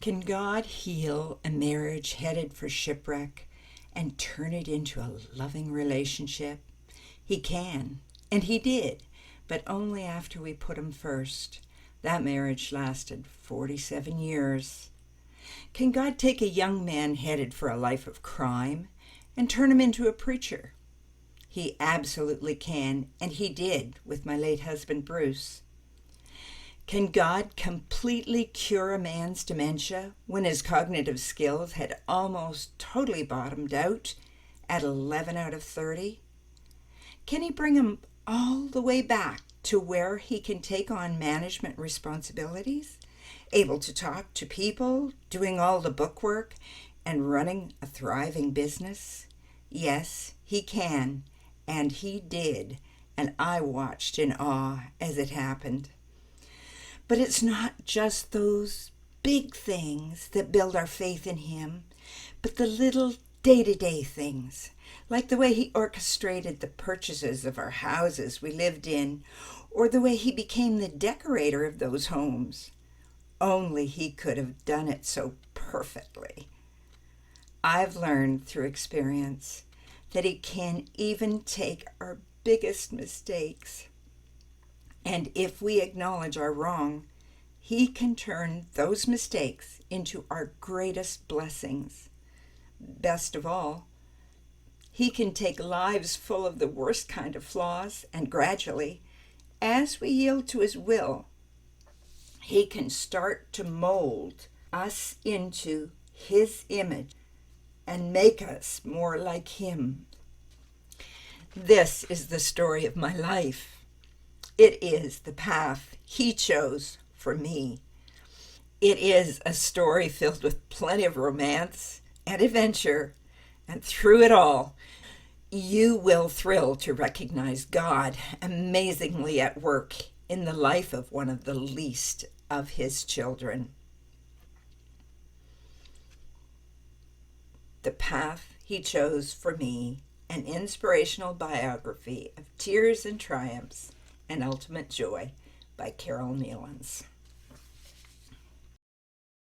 Can God heal a marriage headed for shipwreck and turn it into a loving relationship? He can, and He did, but only after we put Him first. That marriage lasted 47 years. Can God take a young man headed for a life of crime and turn him into a preacher? He absolutely can, and He did with my late husband Bruce. Can God completely cure a man's dementia when his cognitive skills had almost totally bottomed out at 11 out of 30? Can He bring him all the way back to where he can take on management responsibilities, able to talk to people, doing all the bookwork, and running a thriving business? Yes, He can, and He did, and I watched in awe as it happened. But it's not just those big things that build our faith in Him, but the little day-to-day things, like the way He orchestrated the purchases of our houses we lived in, or the way He became the decorator of those homes. Only He could have done it so perfectly. I've learned through experience that He can even take our biggest mistakes, and if we acknowledge our wrong, He can turn those mistakes into our greatest blessings. Best of all, He can take lives full of the worst kind of flaws, and gradually, as we yield to His will, He can start to mold us into His image and make us more like Him. This is the story of my life. It is the path He chose for me. It is a story filled with plenty of romance and adventure, and through it all, you will thrill to recognize God amazingly at work in the life of one of the least of His children. The Path He Chose for Me, an inspirational biography of tears and triumphs and ultimate joy by Carol Nealons.